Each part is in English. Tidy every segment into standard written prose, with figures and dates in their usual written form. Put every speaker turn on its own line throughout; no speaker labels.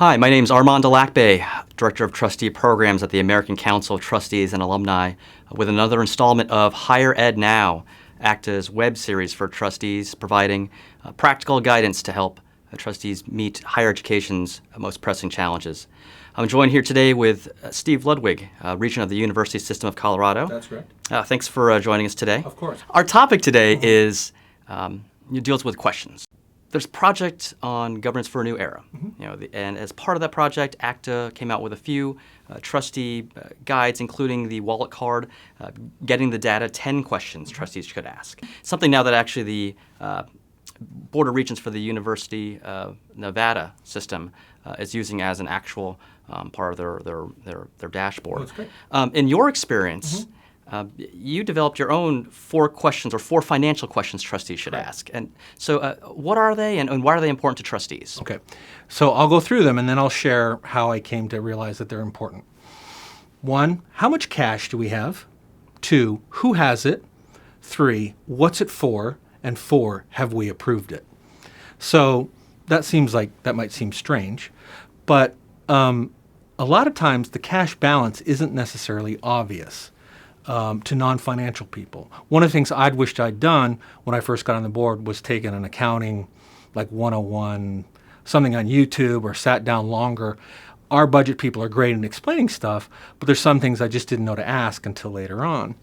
Hi, my name is Armand Alacbay, Director of Trustee Programs at the American Council of Trustees and Alumni, with another installment of Higher Ed Now, ACTA's web series for trustees, providing practical guidance to help trustees meet higher education's most pressing challenges. I'm joined here today with Steve Ludwig, Regent of the University System of Colorado.
That's correct.
Thanks for joining us today.
Of course.
Our topic today deals with questions. There's a project on governance for a new era, and as part of that project, ACTA came out with a few trustee guides, including the wallet card, getting the data, 10 questions trustees could ask. Something now that actually the Board of Regents for the University of Nevada system is using as an actual part of their dashboard.
That's great.
In your experience, you developed your own 4 questions or 4 financial questions trustees should ask. And so what are they and why are they important to trustees?
Okay. So I'll go through them and then I'll share how I came to realize that they're important. 1, how much cash do we have? 2, who has it? 3, what's it for? And 4, have we approved it? So that might seem strange, but a lot of times the cash balance isn't necessarily obvious to non-financial people. One of the things I'd wished I'd done when I first got on the board was taken an accounting like 101, something on YouTube, or sat down longer. Our budget people are great in explaining stuff, but there's some things I just didn't know to ask until later on.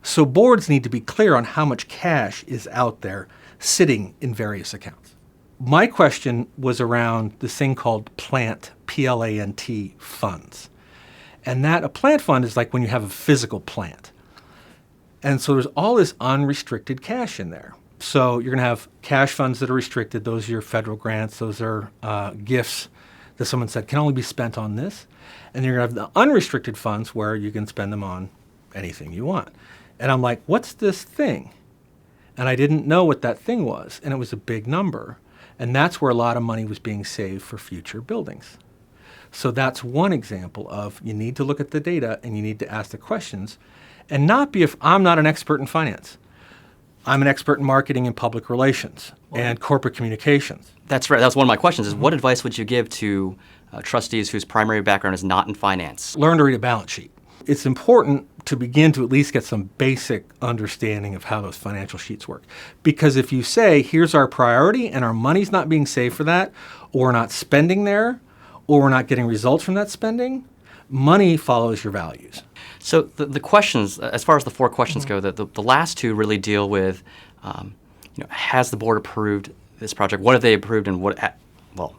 So boards need to be clear on how much cash is out there sitting in various accounts. My question was around this thing called plant, P-L-A-N-T, funds. And a plant fund is like when you have a physical plant. And so there's all this unrestricted cash in there. So you're going to have cash funds that are restricted. Those are your federal grants. Those are gifts that someone said can only be spent on this. And you're going to have the unrestricted funds where you can spend them on anything you want. And I'm like, what's this thing? And I didn't know what that thing was. And it was a big number. And that's where a lot of money was being saved for future buildings. So that's one example of you need to look at the data and you need to ask the questions and not be, if I'm not an expert in finance. I'm an expert in marketing and public relations and corporate communications.
That's right. That's one of my questions is what advice would you give to trustees whose primary background is not in finance?
Learn to read a balance sheet. It's important to begin to at least get some basic understanding of how those financial sheets work. Because if you say, here's our priority and our money's not being saved for that, or we're not spending there, or we're not getting results from that spending, money follows your values.
So the questions, as far as the 4 questions go, the last 2 really deal with, has the board approved this project? What have they approved, and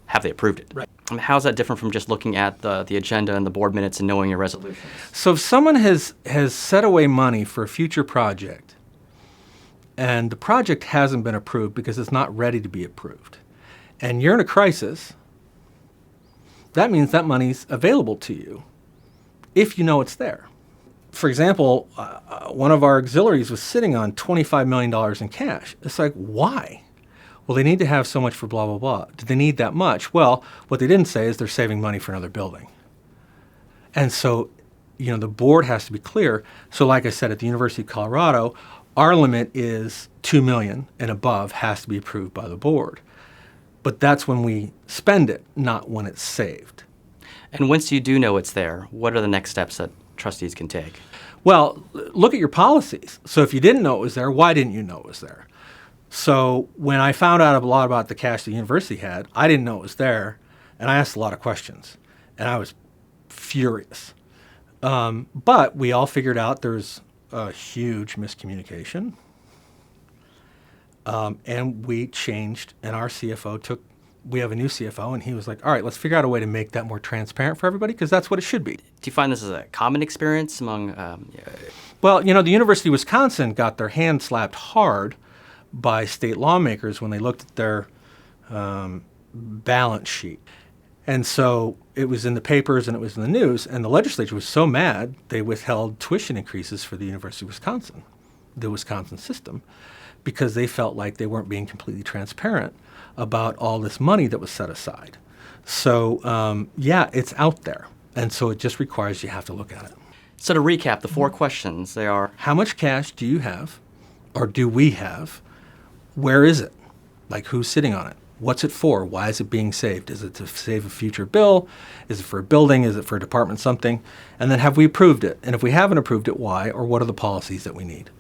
have they approved it?
Right.
I mean, how is that different from just looking at the agenda and the board minutes and knowing your resolutions?
So if someone has set away money for a future project, and the project hasn't been approved because it's not ready to be approved, and you're in a crisis, that means that money's available to you if you know it's there. For example, one of our auxiliaries was sitting on $25 million in cash. It's like, why? Well, they need to have so much for blah, blah, blah. Do they need that much? Well, what they didn't say is they're saving money for another building. And so, the board has to be clear. So like I said, at the University of Colorado, our limit is $2 million and above has to be approved by the board. But that's when we spend it, not when it's saved.
And once you do know it's there, what are the next steps that trustees can take?
Well, look at your policies. So if you didn't know it was there, why didn't you know it was there? So when I found out a lot about the cash the university had, I didn't know it was there, and I asked a lot of questions, and I was furious. But we all figured out there's a huge miscommunication. And we changed, and our we have a new CFO, and he was like, all right, let's figure out a way to make that more transparent for everybody, because that's what it should be.
Do you find this is a common experience among...
Well, the University of Wisconsin got their hand slapped hard by state lawmakers when they looked at their balance sheet. And so it was in the papers and it was in the news, and the legislature was so mad, they withheld tuition increases for the University of Wisconsin, the Wisconsin system, because they felt like they weren't being completely transparent about all this money that was set aside. So, it's out there. And so it just requires you have to look at it.
So to recap, the 4 questions, they are...
How much cash do you have, or do we have? Where is it? Like, who's sitting on it? What's it for? Why is it being saved? Is it to save a future bill? Is it for a building? Is it for a department something? And then have we approved it? And if we haven't approved it, why? Or what are the policies that we need?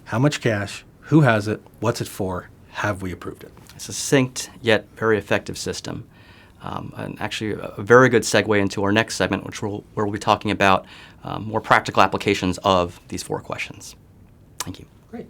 How much cash? Who has it? What's it for? Have we approved it?
A succinct yet very effective system. And actually a very good segue into our next segment, where we'll be talking about more practical applications of these 4 questions. Thank you.
Great.